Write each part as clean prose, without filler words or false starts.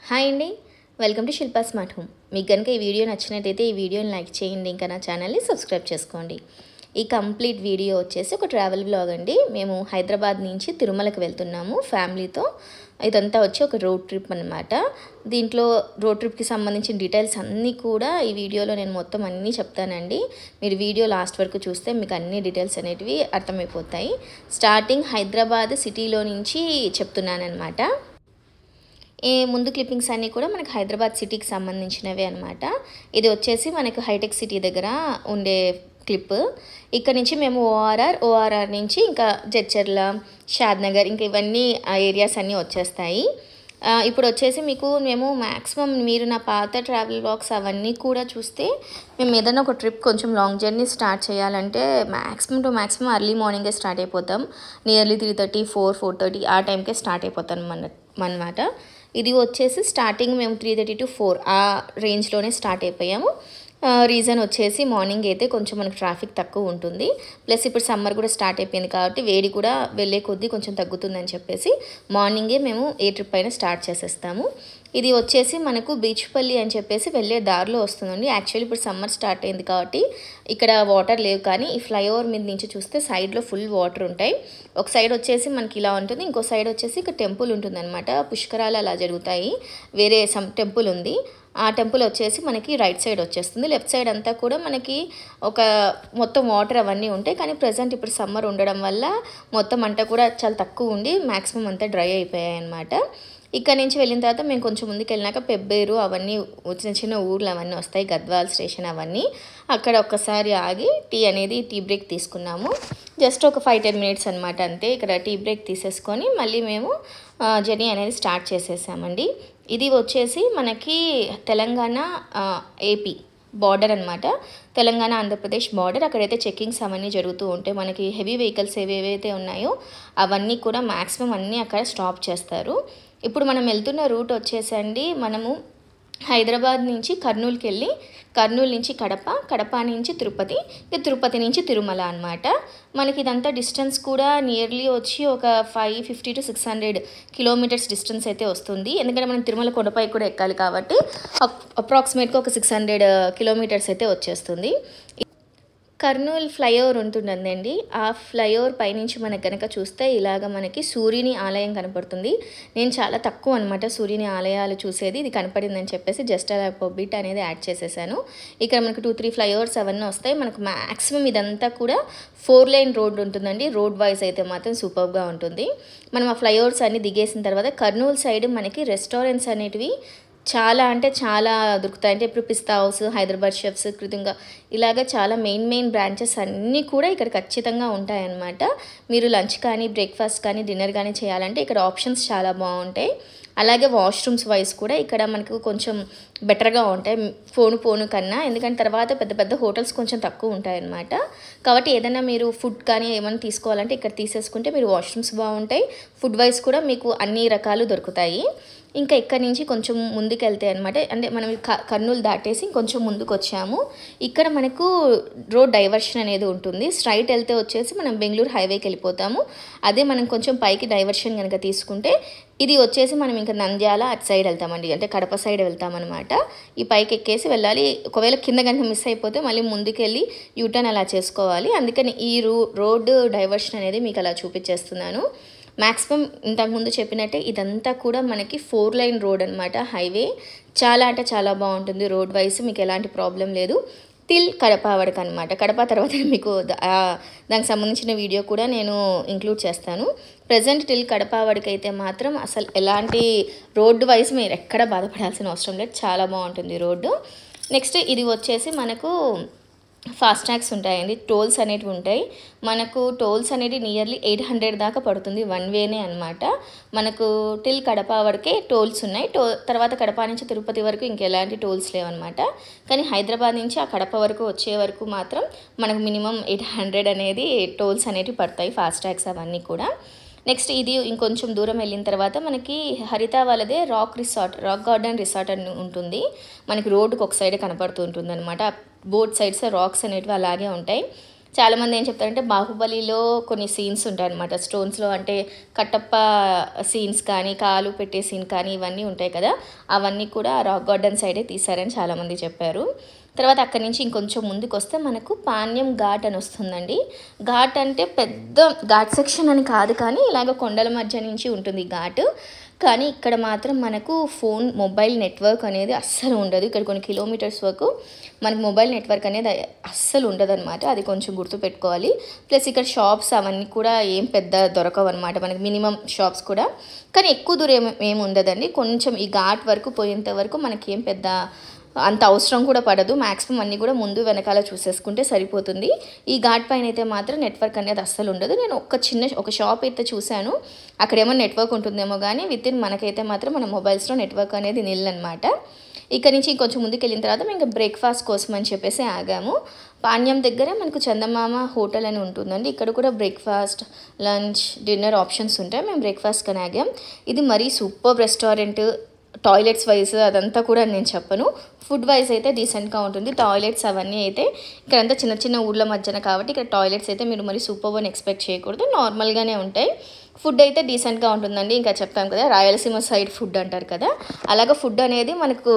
Hi అండి, welcome to Shilpa smart home. మీకు కనుక ఈ వీడియో నచ్చినట్టయితే ఈ వీడియోని లైక్ చేయండి, ఇంకా నా ఛానల్ని సబ్స్క్రైబ్ చేసుకోండి. ఈ కంప్లీట్ వీడియో వచ్చేసి ఒక ట్రావెల్ బ్లాగ్ అండి. మేము హైదరాబాద్ నుంచి తిరుమలకి వెళ్తున్నాము ఫ్యామిలీతో. ఇదంతా వచ్చి ఒక రోడ్ ట్రిప్ అనమాట. దీంట్లో రోడ్ ట్రిప్కి సంబంధించిన డీటెయిల్స్ అన్నీ కూడా ఈ వీడియోలో నేను మొత్తం అన్నీ చెప్తానండి. మీరు వీడియో లాస్ట్ వరకు చూస్తే మీకు అన్ని డీటెయిల్స్ అనేటివి అర్థమైపోతాయి. స్టార్టింగ్ హైదరాబాద్ సిటీలో నుంచి చెప్తున్నానమాట. ముందు క్లిప్పింగ్స్ అన్నీ కూడా మనకి హైదరాబాద్ సిటీకి సంబంధించినవే అనమాట. ఇది వచ్చేసి మనకు హైటెక్ సిటీ దగ్గర ఉండే క్లిప్. ఇక్కడ నుంచి మేము ఓఆర్ఆర్ నుంచి ఇంకా జడ్చర్ల, షాద్నగర్, ఇంకా ఇవన్నీ ఏరియాస్ అన్నీ వచ్చేస్తాయి. ఇప్పుడు వచ్చేసి మేము మ్యాక్సిమం మీరు నా పాత ట్రావెల్ బ్లాగ్స్ అవన్నీ కూడా చూస్తే మేము ఏదైనా ఒక ట్రిప్ కొంచెం లాంగ్ జర్నీ స్టార్ట్ చేయాలంటే మ్యాక్సిమం ఎర్లీ మార్నింగే స్టార్ట్ అయిపోతాం. నియర్లీ 3:30, 4:30 ఆ టైంకే స్టార్ట్ అయిపోతాం అన్నమాట. ఇది వచ్చేసి స్టార్టింగ్ మేము 3:30 to 4 ఆ రేంజ్లోనే స్టార్ట్ అయిపోయాము. రీజన్ వచ్చేసి మార్నింగ్ అయితే కొంచెం మనకు ట్రాఫిక్ తక్కువ ఉంటుంది, ప్లస్ ఇప్పుడు సమ్మర్ కూడా స్టార్ట్ అయిపోయింది కాబట్టి వేడి కూడా వెళ్ళే కొద్దీ కొంచెం తగ్గుతుందని చెప్పేసి మార్నింగే మేము ఏ ట్రిప్ అయినా స్టార్ట్ చేసేస్తాము. ఇది వచ్చేసి మనకు బీచ్పల్లి అని చెప్పేసి వెళ్ళే దారిలో వస్తుందండి. యాక్చువల్లీ ఇప్పుడు సమ్మర్ స్టార్ట్ అయింది కాబట్టి ఇక్కడ వాటర్ లేవు, కానీ ఈ ఫ్లైఓవర్ మీద నుంచి చూస్తే సైడ్లో ఫుల్ వాటర్ ఉంటాయి. ఒక సైడ్ వచ్చేసి మనకి ఇలా ఉంటుంది, ఇంకో సైడ్ వచ్చేసి ఇక్కడ టెంపుల్ ఉంటుంది అనమాట. పుష్కరాలు అలా జరుగుతాయి. వేరే సమ్ టెంపుల్ ఉంది. ఆ టెంపుల్ వచ్చేసి మనకి రైట్ సైడ్ వచ్చేస్తుంది. లెఫ్ట్ సైడ్ అంతా కూడా మనకి ఒక మొత్తం వాటర్ అవన్నీ ఉంటాయి, కానీ ప్రజెంట్ ఇప్పుడు సమ్మర్ ఉండడం వల్ల మొత్తం అంతా కూడా చాలా తక్కువ ఉండి మ్యాక్సిమం అంతా డ్రై అయిపోయాయి అనమాట. ఇక్కడ నుంచి వెళ్ళిన తర్వాత మేము కొంచెం ముందుకు వెళ్ళినాక పెబ్బేరు అవన్నీ చిన్న చిన్న ఊర్లు అవన్నీ వస్తాయి, గద్వాల్ స్టేషన్ అవన్నీ. అక్కడ ఒక్కసారి ఆగి టీ బ్రేక్ తీసుకున్నాము. జస్ట్ ఒక 5-10 మినిట్స్ అనమాట అంతే. ఇక్కడ టీ బ్రేక్ తీసేసుకొని మళ్ళీ మేము జర్నీ అనేది స్టార్ట్ చేసేసామండి. ఇది వచ్చేసి మనకి తెలంగాణ ఏపీ బార్డర్ అనమాట. తెలంగాణ ఆంధ్రప్రదేశ్ బార్డర్. అక్కడైతే చెక్కింగ్స్ అవన్నీ జరుగుతూ ఉంటాయి. మనకి హెవీ వెహికల్స్ ఏవేవైతే ఉన్నాయో అవన్నీ కూడా మ్యాక్సిమం అన్నీ అక్కడ స్టాప్ చేస్తారు. ఇప్పుడు మనం వెళ్తున్న రూట్ వచ్చేసండి, మనము హైదరాబాద్ నుంచి కర్నూలుకి వెళ్ళి, కర్నూలు నుంచి కడప నుంచి తిరుపతి, తిరుపతి నుంచి తిరుమల అనమాట. మనకి ఇదంతా డిస్టెన్స్ కూడా నియర్లీ వచ్చి ఒక 550 to 600 కిలోమీటర్స్ డిస్టెన్స్ అయితే వస్తుంది. ఎందుకంటే మనం తిరుమల కొండపై కూడా ఎక్కాలి కాబట్టి అప్రాక్సిమేట్గా ఒక 600 కిలోమీటర్స్ అయితే వచ్చేస్తుంది. కర్నూలు ఫ్లైఓవర్ ఉంటుందండి. ఆ ఫ్లైఓవర్ పైనుంచి మనకు కనుక చూస్తే ఇలాగ మనకి సూర్యుని ఆలయం కనపడుతుంది. నేను చాలా తక్కువ అనమాట సూర్యుని ఆలయాలు చూసేది. ఇది కనపడిందని చెప్పేసి జస్ట్ అలా బిట్ అనేది యాడ్ చేసేసాను. ఇక్కడ మనకు 2-3 ఫ్లైఓవర్స్ అవన్నీ వస్తాయి. మనకు మ్యాక్సిమం ఇదంతా కూడా 4 lane రోడ్ ఉంటుందండి. రోడ్ వైజ్ అయితే మాత్రం సూపర్గా ఉంటుంది. మనం ఆ ఫ్లైఓవర్స్ అన్నీ దిగేసిన తర్వాత కర్నూలు సైడ్ మనకి రెస్టారెంట్స్ అనేటివి చాలా అంటే చాలా దొరుకుతాయి. అంటే ఇప్పుడు పిస్తా హౌస్, హైదరాబాద్ షెఫ్స్, కృతంగా ఇలాగ చాలా మెయిన్ బ్రాంచెస్ అన్నీ కూడా ఇక్కడ ఖచ్చితంగా ఉంటాయన్నమాట. మీరు లంచ్ కానీ, బ్రేక్ఫాస్ట్ కానీ, డిన్నర్ కానీ చేయాలంటే ఇక్కడ ఆప్షన్స్ చాలా బాగుంటాయి. అలాగే వాష్రూమ్స్ వైజ్ కూడా ఇక్కడ మనకు కొంచెం బెటర్గా ఉంటాయి పోను కన్నా. ఎందుకంటే తర్వాత పెద్ద హోటల్స్ కొంచెం తక్కువ ఉంటాయన్నమాట. కాబట్టి ఏదైనా మీరు ఫుడ్ కానీ ఏమైనా తీసుకోవాలంటే ఇక్కడ తీసేసుకుంటే మీరు వాష్రూమ్స్ బాగుంటాయి, ఫుడ్ వైజ్ కూడా మీకు అన్ని రకాలు దొరుకుతాయి. ఇంకా ఇక్కడ నుంచి కొంచెం ముందుకు వెళ్తే అనమాట, అంటే మనం కర్నూలు దాటేసి కొంచెం ముందుకు వచ్చాము. ఇక్కడ మనకు రోడ్ డైవర్షన్ అనేది ఉంటుంది. స్ట్రైట్ వెళ్తే వచ్చేసి మనం బెంగళూరు హైవేకి వెళ్ళిపోతాము. అదే మనం కొంచెం పైకి డైవర్షన్ కనుక తీసుకుంటే ఇది వచ్చేసి మనం ఇంకా నంద్యాల అటు సైడ్ వెళ్తామండి, అంటే కడప సైడ్ వెళ్తామన్నమాట. ఈ పైకి ఎక్కేసి వెళ్ళాలి. ఒకవేళ కింద కనుక మిస్ అయిపోతే మళ్ళీ ముందుకెళ్ళి యూటర్న్ అలా చేసుకోవాలి. అందుకని ఈ రోడ్డు డైవర్షన్ అనేది మీకు అలా చూపించేస్తున్నాను. మ్యాక్సిమం ఇంతకుముందు చెప్పినట్టే ఇదంతా కూడా మనకి 4 lane రోడ్ అనమాట, హైవే. చాలా అంటే చాలా బాగుంటుంది రోడ్ వైజ్, మీకు ఎలాంటి ప్రాబ్లం లేదు. టిల్ కడప వరకు అనమాట. కడప తర్వాత మీకు దానికి సంబంధించిన వీడియో కూడా నేను ఇంక్లూడ్ చేస్తాను. ప్రజెంట్ టిల్ కడప వరకు అయితే మాత్రం అసలు ఎలాంటి రోడ్డు వైజ్ మీరు ఎక్కడ బాధపడాల్సిన అవసరం లేదు, చాలా బాగుంటుంది రోడ్డు. నెక్స్ట్ ఇది వచ్చేసి మనకు ఫాస్ట్ ట్యాగ్స్ ఉంటాయండి, టోల్స్ అనేటివి ఉంటాయి. మనకు టోల్స్ అనేది నియర్లీ 800 దాకా పడుతుంది, 1 వేనే అనమాట. మనకు టిల్ కడప వరకే టోల్స్ ఉన్నాయి. తర్వాత కడప నుంచి తిరుపతి వరకు ఇంకెలాంటి టోల్స్ లేవన్నమాట. కానీ హైదరాబాద్ నుంచి ఆ కడప వరకు వచ్చే వరకు మాత్రం మనకు మినిమం 800 అనేది టోల్స్ అనేటివి పడతాయి, ఫాస్ట్ ట్యాగ్స్ అవన్నీ కూడా. నెక్స్ట్ ఇది ఇంకొంచెం దూరం వెళ్ళిన తర్వాత మనకి హరిత వాళ్ళదే రాక్ గార్డెన్ రిసార్ట్ అని ఉంటుంది. మనకి రోడ్డుకి ఒక సైడే కనపడుతూ ఉంటుంది అనమాట. బోత్ సైడ్స్ రాక్స్ అనేటివి అలాగే ఉంటాయి. చాలామంది ఏం చెప్తారంటే బాహుబలిలో కొన్ని సీన్స్ ఉంటాయన్నమాట స్టోన్స్లో, అంటే కట్టప్ప సీన్స్ కానీ కాలు పెట్టే సీన్ కానీ ఇవన్నీ ఉంటాయి కదా, అవన్నీ కూడా రాక్ గార్డెన్ సైడే తీశారని చాలామంది చెప్పారు. తర్వాత అక్కడి నుంచి ఇంకొంచెం ముందుకు వస్తే మనకు పాణ్యం ఘాట్ అని వస్తుందండి. ఘాట్ అంటే పెద్ద ఘాట్ సెక్షన్ అని కాదు, కానీ ఇలాగ కొండల మధ్య నుంచి ఉంటుంది ఘాట్. కానీ ఇక్కడ మాత్రం మనకు మొబైల్ నెట్వర్క్ అనేది అస్సలు ఉండదు. ఇక్కడ కొన్ని కిలోమీటర్స్ వరకు మనకు మొబైల్ నెట్వర్క్ అనేది అస్సలు ఉండదు అనమాట. అది కొంచెం గుర్తుపెట్టుకోవాలి. ప్లస్ ఇక్కడ షాప్స్ అవన్నీ కూడా ఏం పెద్ద దొరకవు అనమాట, మనకి మినిమం షాప్స్ కూడా. కానీ ఎక్కువ దూరం ఏమి ఉండదండి. కొంచెం ఈ ఘాట్ వరకు పోయేంత వరకు మనకి ఏం పెద్ద అంత అవసరం కూడా పడదు. మ్యాక్సిమం అన్నీ కూడా ముందు వెనకాల చూసేసుకుంటే సరిపోతుంది. ఈ ఘాట్ పైన అయితే మాత్రం నెట్వర్క్ అనేది అస్సలు ఉండదు. నేను ఒక షాప్ అయితే చూశాను, అక్కడేమో నెట్వర్క్ ఉంటుందేమో, కానీ మనకైతే మాత్రం మన మొబైల్స్లో నెట్వర్క్ అనేది నిల్ అనమాట. ఇక్కడ నుంచి ఇంకొంచెం ముందుకు వెళ్ళిన తర్వాత మేము ఇంకా బ్రేక్ఫాస్ట్ కోసం అని చెప్పేసి ఆగాము. పాణ్యం దగ్గర మనకు చందమామ హోటల్ అని ఉంటుందండి. ఇక్కడ కూడా బ్రేక్ఫాస్ట్, లంచ్, డిన్నర్ ఆప్షన్స్ ఉంటాయి. మేము బ్రేక్ఫాస్ట్ కానీ ఆగాం. ఇది మరీ సూపర్ రెస్టారెంట్. టాయిలెట్స్ వైజ్ అదంతా కూడా నేను చెప్పను. ఫుడ్ వైజ్ అయితే డీసెంట్గా ఉంటుంది. టాయిలెట్స్ అవన్నీ అయితే ఇక్కడంతా చిన్న చిన్న ఊళ్ళ మధ్యన కాబట్టి ఇక్కడ టాయిలెట్స్ అయితే మీరు మరి సూపర్ అని ఎక్స్పెక్ట్ చేయకూడదు, నార్మల్గానే ఉంటాయి. ఫుడ్ అయితే డీసెంట్గా ఉంటుందండి. ఇంకా చెప్తాం కదా రాయలసీమ సైడ్ ఫుడ్ అంటారు కదా, అలాగా ఫుడ్ అనేది మనకు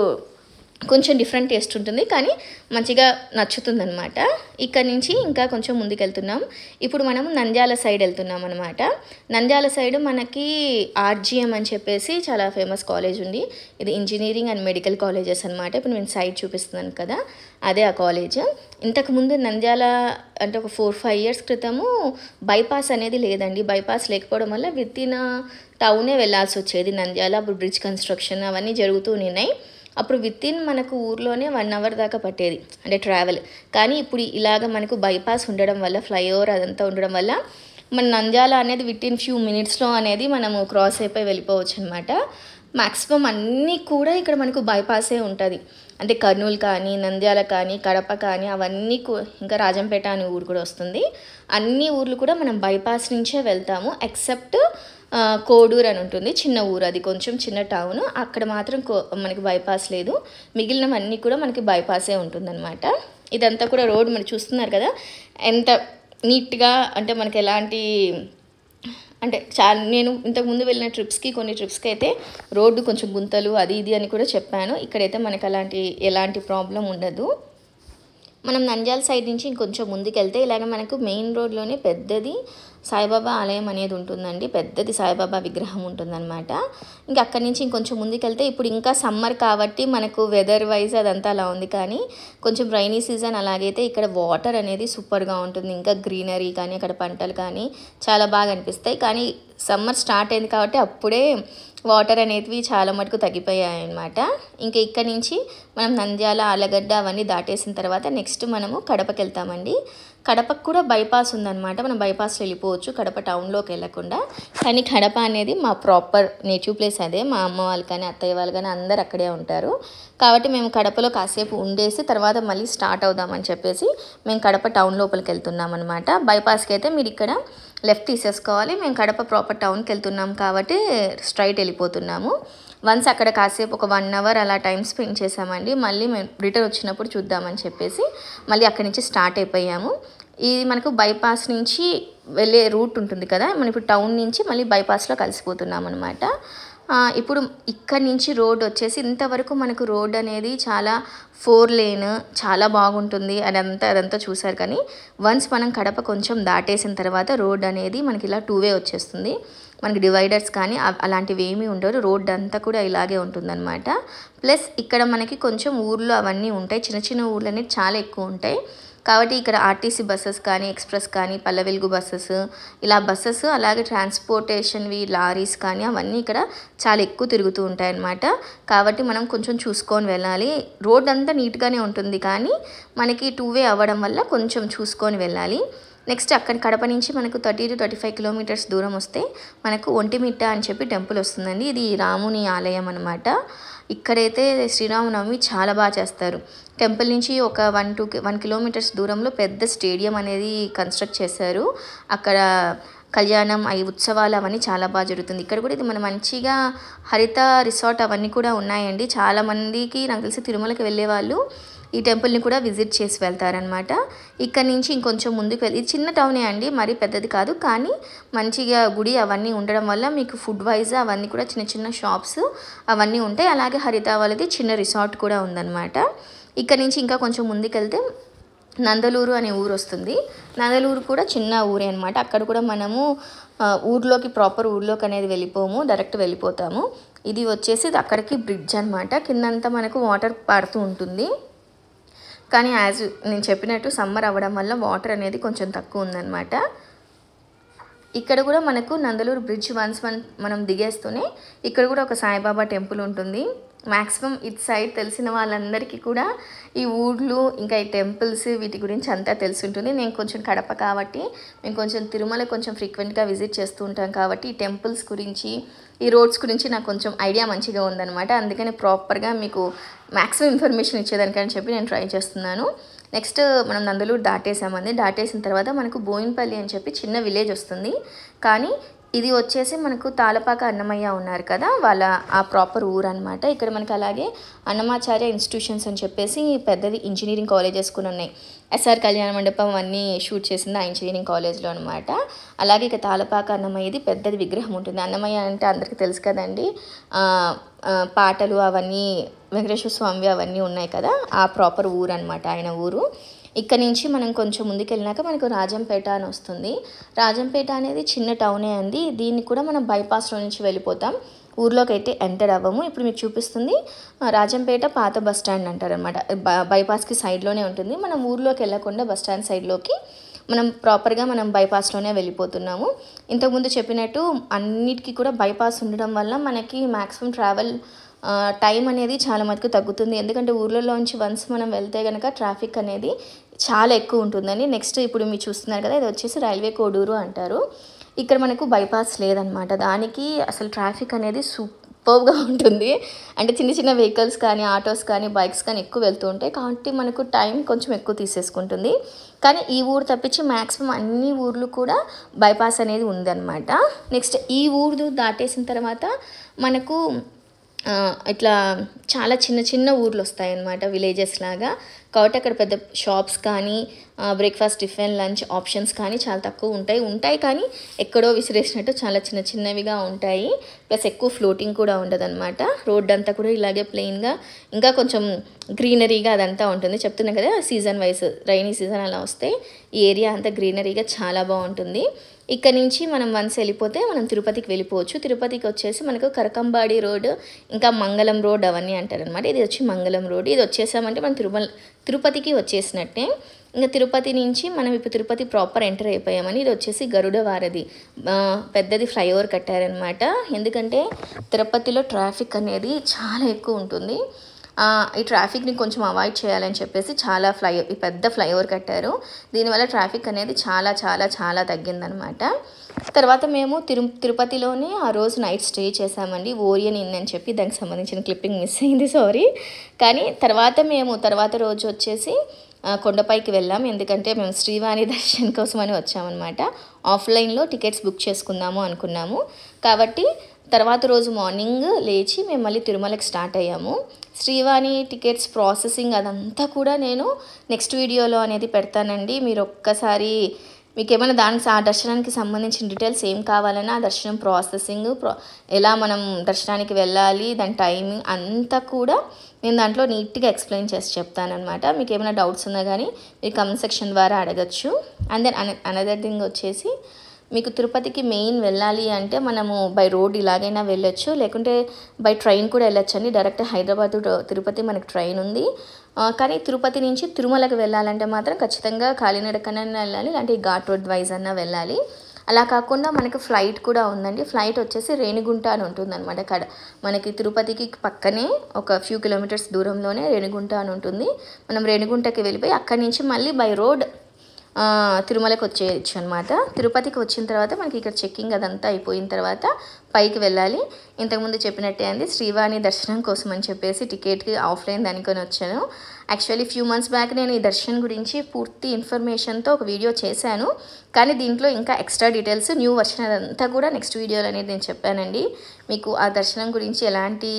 కొంచెం డిఫరెంట్ టేస్ట్ ఉంటుంది, కానీ మంచిగా నచ్చుతుంది అనమాట. ఇక్కడ నుంచి ఇంకా కొంచెం ముందుకు వెళ్తున్నాం. ఇప్పుడు మనం నంద్యాల సైడ్ వెళ్తున్నాం అనమాట. నంద్యాల సైడ్ మనకి ఆర్జిఎం అని చెప్పేసి చాలా ఫేమస్ కాలేజ్ ఉంది. ఇది ఇంజనీరింగ్ అండ్ మెడికల్ కాలేజెస్ అనమాట. ఇప్పుడు నేను సైడ్ చూపిస్తున్నాను కదా, అదే ఆ కాలేజ్. ఇంతకుముందు నంద్యాల అంటే ఒక 4-5 ఇయర్స్ క్రితము బైపాస్ అనేది లేదండి. బైపాస్ లేకపోవడం వల్ల వితిన్ టౌనే వెళ్ళాల్సి వచ్చేది నంద్యాల. అప్పుడు బ్రిడ్జ్ కన్స్ట్రక్షన్ అవన్నీ జరుగుతూ ఉన్నాయి. అప్పుడు వితిన్ మనకు ఊర్లోనే 1 అవర్ దాకా పట్టేది, అంటే ట్రావెల్. కానీ ఇప్పుడు ఇలాగ మనకు బైపాస్ ఉండడం వల్ల, ఫ్లైఓవర్ అదంతా ఉండడం వల్ల మన నంద్యాల అనేది వితిన్ ఫ్యూ మినిట్స్లో అనేది మనము క్రాస్ అయిపోయి వెళ్ళిపోవచ్చు అనమాట. మ్యాక్సిమం అన్నీ కూడా ఇక్కడ మనకు బైపాసే ఉంటుంది. అంటే కర్నూలు కానీ, నంద్యాల కానీ, కడప కానీ అవన్నీ ఇంకా రాజంపేట అనే ఊరు కూడా వస్తుంది. అన్ని ఊర్లు కూడా మనం బైపాస్ నుంచే వెళ్తాము. ఎక్సెప్ట్ కోడూరు అని ఉంటుంది, చిన్న ఊరు, అది కొంచెం చిన్న టౌన్. అక్కడ మాత్రం మనకి బైపాస్ లేదు. మిగిలినవన్నీ కూడా మనకి బైపాసే ఉంటుందన్నమాట. ఇదంతా కూడా రోడ్ మీరు చూస్తున్నారు కదా ఎంత నీట్గా, అంటే మనకి ఎలాంటి అంటే నేను ఇంతకుముందు వెళ్ళిన కొన్ని ట్రిప్స్కి అయితే రోడ్డు కొంచెం గుంతలు అది ఇది అని కూడా చెప్పాను. ఇక్కడైతే మనకు ఎలాంటి ప్రాబ్లం ఉండదు. మనం నంద్యాల సైడ్ నుంచి ఇంకొంచెం ముందుకెళ్తే ఇలాగ మనకు మెయిన్ రోడ్లోనే పెద్దది సాయిబాబా ఆలయం అనేది ఉంటుందండి. పెద్దది సాయిబాబా విగ్రహం ఉంటుందన్నమాట. ఇంకా అక్కడి నుంచి ఇంకొంచెం ముందుకెళ్తే ఇప్పుడు ఇంకా సమ్మర్ కాబట్టి మనకు వెదర్ వైజ్ అదంతా అలా ఉంది, కానీ కొంచెం రైనీ సీజన్ అలాగైతే ఇక్కడ వాటర్ అనేది సూపర్గా ఉంటుంది. ఇంకా గ్రీనరీ కానీ అక్కడ పంటలు కానీ చాలా బాగా అనిపిస్తాయి. కానీ సమ్మర్ స్టార్ట్ అయింది కాబట్టి అప్పుడే వాటర్ అనేటివి చాలా మటుకు తగ్గిపోయాయి అన్నమాట. ఇంకా ఇక్కడ నుంచి మనం నంద్యాల, ఆలగడ్డ అవన్నీ దాటేసిన తర్వాత నెక్స్ట్ మనము కడపకి వెళ్తామండి. కడపకు కూడా బైపాస్ ఉందన్నమాట. మనం బైపాస్లో వెళ్ళిపోవచ్చు కడప టౌన్లోకి వెళ్ళకుండా. కానీ కడప అనేది మా ప్రాపర్ నేటివ్ ప్లేస్ అదే. మా అమ్మ వాళ్ళు కానీ అత్తయ్య వాళ్ళు కానీ అందరు అక్కడే ఉంటారు. కాబట్టి మేము కడపలో కాసేపు ఉండేసి తర్వాత మళ్ళీ స్టార్ట్ అవుదామని చెప్పేసి మేము కడప టౌన్ లోపలికి వెళ్తున్నాం అనమాట. బైపాస్కి అయితే మీరు ఇక్కడ లెఫ్ట్ తీసేసుకోవాలి. మేము కడప ప్రాపర్ టౌన్కి వెళ్తున్నాం కాబట్టి స్ట్రైట్ వెళ్ళిపోతున్నాము. వన్స్ అక్కడ కాసేపు ఒక 1 అవర్ అలా టైం స్పెండ్ చేసామండి. మళ్ళీ మేము రిటర్న్ వచ్చినప్పుడు చూద్దామని చెప్పేసి మళ్ళీ అక్కడి నుంచి స్టార్ట్ అయిపోయాము. ఇది మనకు బైపాస్ నుంచి వెళ్ళే రూట్ ఉంటుంది కదా, మనం ఇప్పుడు టౌన్ నుంచి మళ్ళీ బైపాస్లో కలిసిపోతున్నాం అనమాట. ఇప్పుడు ఇక్కడి నుంచి రోడ్ వచ్చేసి ఇంతవరకు మనకు రోడ్ అనేది చాలా 4 లేన్ చాలా బాగుంటుంది. అదంతా చూసారు. కానీ వన్స్ మనం కడప కొంచెం దాటేసిన తర్వాత రోడ్ అనేది మనకి ఇలా 2 వే వచ్చేస్తుంది. మనకి డివైడర్స్ కానీ అలాంటివి ఏమీ ఉండవు. రోడ్ అంతా కూడా ఇలాగే ఉంటుందన్నమాట. ప్లస్ ఇక్కడ మనకి కొంచెం ఊర్లు అవన్నీ ఉంటాయి. చిన్న చిన్న ఊర్లు అనేది చాలా ఎక్కువ ఉంటాయి. కాబట్టి ఇక్కడ ఆర్టీసీ బస్సెస్ కానీ, ఎక్స్ప్రెస్ కానీ, పల్లె వెలుగు బస్సెస్, ఇలా బస్సెస్ అలాగే ట్రాన్స్పోర్టేషన్వి లారీస్ కానీ అవన్నీ ఇక్కడ చాలా ఎక్కువ తిరుగుతూ ఉంటాయి అన్నమాట. కాబట్టి మనం కొంచెం చూసుకొని వెళ్ళాలి. రోడ్ అంతా నీట్గానే ఉంటుంది, కానీ మనకి 2 వే అవ్వడం వల్ల కొంచెం చూసుకొని వెళ్ళాలి. నెక్స్ట్ అక్కడ కడప నుంచి మనకు 30 to 35 కిలోమీటర్స్ దూరం వస్తే మనకు ఒంటిమిట్ట అని చెప్పి టెంపుల్ వస్తుందండి. ఇది రాముని ఆలయం అనమాట. ఇక్కడైతే శ్రీరామనవమి చాలా బాగా చేస్తారు. టెంపుల్ నుంచి ఒక 1 కిలోమీటర్స్ దూరంలో పెద్ద స్టేడియం అనేది కన్స్ట్రక్ట్ చేశారు. అక్కడ కళ్యాణం, ఉత్సవాలు అవన్నీ చాలా బాగా జరుగుతుంది. ఇక్కడ కూడా ఇది మన మంచిగా హరిత రిసార్ట్ అవన్నీ కూడా ఉన్నాయండి. చాలామందికి నాకు తెలిసి తిరుమలకి వెళ్ళే వాళ్ళు ఈ టెంపుల్ని కూడా విజిట్ చేసి వెళ్తారనమాట. ఇక్కడ నుంచి ఇంకొంచెం ముందుకు వెళ్ళి చిన్న టౌనే అండి, మరీ పెద్దది కాదు, కానీ మంచిగా గుడి అవన్నీ ఉండడం వల్ల మీకు ఫుడ్ వైజ్ అవన్నీ కూడా చిన్న చిన్న షాప్స్ అవన్నీ ఉంటాయి. అలాగే హరిత వాళ్ళది చిన్న రిసార్ట్ కూడా ఉందన్నమాట. ఇక్కడ నుంచి ఇంకా కొంచెం ముందుకెళ్తే నందలూరు అనే ఊరు వస్తుంది. నందలూరు కూడా చిన్న ఊరే అనమాట. అక్కడ కూడా మనము ఊర్లోకి ప్రాపర్ ఊర్లోకి అనేది వెళ్ళిపోము, డైరెక్ట్ వెళ్ళిపోతాము. ఇది వచ్చేసి అక్కడికి బ్రిడ్జ్ అనమాట. కిందంతా మనకు వాటర్ పడుతూ ఉంటుంది, కానీ యాజ్ నేను చెప్పినట్టు సమ్మర్ అవ్వడం వల్ల వాటర్ అనేది కొంచెం తక్కువ ఉందన్నమాట. ఇక్కడ కూడా మనకు నందలూరు బ్రిడ్జ్ వన్స్ మనం దిగేస్తూనే ఇక్కడ కూడా ఒక సాయిబాబా టెంపుల్ ఉంటుంది. మ్యాక్సిమం ఇటు సైడ్ తెలిసిన వాళ్ళందరికీ కూడా ఈ ఊళ్ళు ఇంకా ఈ టెంపుల్స్ వీటి గురించి అంతా తెలిసి ఉంటుంది. నేను కొంచెం కడప కాబట్టి మేము కొంచెం తిరుమల కొంచెం ఫ్రీక్వెంట్గా విజిట్ చేస్తూ ఉంటాం కాబట్టి ఈ టెంపుల్స్ గురించి ఈ రోడ్స్ గురించి నాకు కొంచెం ఐడియా మంచిగా ఉందన్నమాట. అందుకని ప్రాపర్గా మీకు మ్యాక్సిమం ఇన్ఫర్మేషన్ ఇచ్చేదానికని చెప్పి నేను ట్రై చేస్తున్నాను. నెక్స్ట్ మనం నందలూరు దాటేసామండి. దాటేసిన తర్వాత మనకు బోయిన్పల్లి అని చెప్పి చిన్న విలేజ్ వస్తుంది. కానీ ఇది వచ్చేసి మనకు తాళపాక అన్నమయ్య ఉన్నారు కదా, వాళ్ళ ఆ ప్రాపర్ ఊరు అనమాట. ఇక్కడ మనకు అలాగే అన్నమాచార్య ఇన్స్టిట్యూషన్స్ అని చెప్పేసి పెద్దది ఇంజనీరింగ్ కాలేజెస్ కూడా ఉన్నాయి. ఎస్ఆర్ కళ్యాణ మండపం అన్నీ షూట్ చేసింది ఆ ఇంజనీరింగ్ కాలేజ్లో అనమాట. అలాగే ఇక తాళపాక అన్నమయ్యది పెద్దది విగ్రహం ఉంటుంది. అన్నమయ్య అంటే అందరికీ తెలుసు కదండి, పాటలు అవన్నీ వెంకటేశ్వర స్వామి అవన్నీ ఉన్నాయి కదా, ఆ ప్రాపర్ ఊరు అనమాట ఆయన ఊరు. ఇక్కడ నుంచి మనం కొంచెం ముందుకు వెళ్ళినాక మనకు రాజంపేట అని వస్తుంది. రాజంపేట అనేది చిన్న టౌనే అండి. దీన్ని కూడా మనం బైపాస్లో నుంచి వెళ్ళిపోతాం, ఊర్లోకి అయితే ఎంటర్ అవ్వము. ఇప్పుడు మీకు చూపిస్తుంది రాజంపేట పాత బస్ స్టాండ్ అంటారనమాట. బైపాస్కి సైడ్లోనే ఉంటుంది. మనం ఊర్లోకి వెళ్ళకుండా బస్ స్టాండ్ సైడ్లోకి మనం ప్రాపర్గా మనం బైపాస్లోనే వెళ్ళిపోతున్నాము. ఇంతకుముందు చెప్పినట్టు అన్నిటికీ కూడా బైపాస్ ఉండడం వల్ల మనకి మ్యాక్సిమం ట్రావెల్ టైం అనేది చాలా మటుకు తగ్గుతుంది. ఎందుకంటే ఊర్లలోంచి వన్స్ మనం వెళ్తే కనుక ట్రాఫిక్ అనేది చాలా ఎక్కువ ఉంటుందని. నెక్స్ట్ ఇప్పుడు మీరు చూస్తున్నారు కదా, ఇది వచ్చేసి రైల్వే కోడూరు అంటారు. ఇక్కడ మనకు బైపాస్ లేదనమాట. దానికి అసలు ట్రాఫిక్ అనేది సూపర్గా ఉంటుంది. అంటే చిన్న చిన్న వెహికల్స్ కానీ ఆటోస్ కానీ బైక్స్ కానీ ఎక్కువ వెళ్తూ ఉంటాయి కాబట్టి మనకు టైం కొంచెం ఎక్కువ తీసేసుకుంటుంది. కానీ ఈ ఊరు తప్పించి మ్యాక్సిమం అన్ని ఊర్లు కూడా బైపాస్ అనేది ఉందన్నమాట. నెక్స్ట్ ఈ ఊరు దాటేసిన తర్వాత మనకు ఇట్లా చాలా చిన్న చిన్న ఊర్లు వస్తాయన్నమాట, విలేజెస్ లాగా. కాబట్టి అక్కడ పెద్ద షాప్స్ కానీ బ్రేక్ఫాస్ట్ టిఫిన్ లంచ్ ఆప్షన్స్ కానీ చాలా తక్కువ ఉంటాయి కానీ ఎక్కడో విసిరేసినట్టు చాలా చిన్న చిన్నవిగా ఉంటాయి. ప్లస్ ఎక్కువ ఫ్లోటింగ్ కూడా ఉండదన్నమాట. రోడ్ అంతా కూడా ఇలాగే ప్లెయిన్గా ఇంకా కొంచెం గ్రీనరీగా అదంతా ఉంటుంది. చెప్తున్నా కదా, సీజన్ వైజ్ రైనీ సీజన్ అలా వస్తే ఈ ఏరియా అంతా గ్రీనరీగా చాలా బాగుంటుంది. ఇక్కడ నుంచి మనం వన్స్ వెళ్ళిపోతే మనం తిరుపతికి వెళ్ళిపోవచ్చు. తిరుపతికి వచ్చేసి మనకు కరకంబాడి రోడ్ ఇంకా మంగళం రోడ్ అవన్నీ అంటారనమాట. ఇది వచ్చి మంగళం రోడ్. ఇది వచ్చేసామంటే మనం తిరుపతికి వచ్చేసినట్టే. ఇంకా తిరుపతి నుంచి మనం ఇప్పుడు తిరుపతి ప్రాపర్ ఎంటర్ అయిపోయామని. ఇది వచ్చేసి గరుడ వారధి పెద్దది ఫ్లైఓవర్ కట్టారనమాట. ఎందుకంటే తిరుపతిలో ట్రాఫిక్ అనేది చాలా ఎక్కువ ఉంటుంది. ఈ ట్రాఫిక్ని కొంచెం అవాయిడ్ చేయాలని చెప్పేసి ఈ పెద్ద ఫ్లైఓవర్ కట్టారు. దీనివల్ల ట్రాఫిక్ అనేది చాలా చాలా చాలా తగ్గిందనమాట. తర్వాత మేము తిరుపతిలోనే ఆ రోజు నైట్ స్టే చేసామండి. ఓరియన్ ఇన్ అని చెప్పి దానికి సంబంధించిన క్లిప్పింగ్ మిస్ అయింది, సారీ. కానీ తర్వాత రోజు వచ్చేసి కొండపైకి వెళ్ళాం. ఎందుకంటే మేము శ్రీవాణి దర్శనం కోసం అని వచ్చామన్నమాట. ఆఫ్లైన్లో టికెట్స్ బుక్ చేసుకుందాము అనుకున్నాము కాబట్టి తర్వాత రోజు మార్నింగ్ లేచి మేము మళ్ళీ తిరుమలకి స్టార్ట్ అయ్యాము. శ్రీవాణి టికెట్స్ ప్రాసెసింగ్ అదంతా కూడా నేను నెక్స్ట్ వీడియోలో అనేది పెడతానండి. మీరు ఒక్కసారి మీకు ఏమైనా ఆ దర్శనానికి సంబంధించిన డీటెయిల్స్ ఏం కావాలన్నా ఆ దర్శనం ప్రాసెసింగ్ ఎలా మనం దర్శనానికి వెళ్ళాలి, దాని టైమింగ్ అంతా కూడా నేను దాంట్లో నీట్గా ఎక్స్ప్లెయిన్ చేసి చెప్తానమాట. మీకు ఏమైనా డౌట్స్ ఉన్నా కానీ మీరు కమెంట్ సెక్షన్ ద్వారా అడగచ్చు. అండ్ దెన్ అనదర్ థింగ్ వచ్చేసి మీకు తిరుపతికి మెయిన్ వెళ్ళాలి అంటే మనము బై రోడ్ ఇలాగైనా వెళ్ళొచ్చు, లేకుంటే బై ట్రైన్ కూడా వెళ్ళొచ్చు అండి. డైరెక్ట్ హైదరాబాద్ తిరుపతి మనకి ట్రైన్ ఉంది. కానీ తిరుపతి నుంచి తిరుమలకి వెళ్ళాలంటే మాత్రం ఖచ్చితంగా కాలినడకనైనా వెళ్ళాలి, అంటే ఈ ఘాట్ రోడ్ వైజ్ అన్నా వెళ్ళాలి. అలా కాకుండా మనకి ఫ్లైట్ కూడా ఉందండి. ఫ్లైట్ వచ్చేసి రేణిగుంట అని ఉంటుందన్నమాట. మనకి తిరుపతికి పక్కనే ఒక ఫ్యూ కిలోమీటర్స్ దూరంలోనే రేణిగుంట అని ఉంటుంది. మనం రేణిగుంటకి వెళ్ళిపోయి అక్కడి నుంచి మళ్ళీ బై రోడ్ తిరుమలకి వచ్చేయచ్చు అనమాట. తిరుపతికి వచ్చిన తర్వాత మనకి ఇక్కడ చెక్కింగ్ అదంతా అయిపోయిన తర్వాత పైకి వెళ్ళాలి. ఇంతకుముందు చెప్పినట్టే అండి, శ్రీవాణి దర్శనం కోసం అని చెప్పేసి టికెట్కి ఆఫ్లైన్ దానికొని వచ్చాను. యాక్చువల్లీ ఫ్యూ మంత్స్ బ్యాక్ నేను ఈ దర్శనం గురించి పూర్తి ఇన్ఫర్మేషన్తో ఒక వీడియో చేశాను. కానీ దీంట్లో ఇంకా ఎక్స్ట్రా డీటెయిల్స్ న్యూ వర్షన్ అదంతా కూడా నెక్స్ట్ వీడియోలో అనేది నేను చెప్పానండి. మీకు ఆ దర్శనం గురించి ఎలాంటి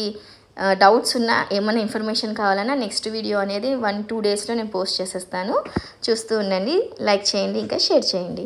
డౌట్స్ ఉన్నా ఏమైనా ఇన్ఫర్మేషన్ కావాలన్నా నెక్స్ట్ వీడియో అనేది 1-2 డేస్లో నేను పోస్ట్ చేసేస్తాను. చూస్తూ ఉండండి, లైక్ చేయండి, ఇంకా షేర్ చేయండి.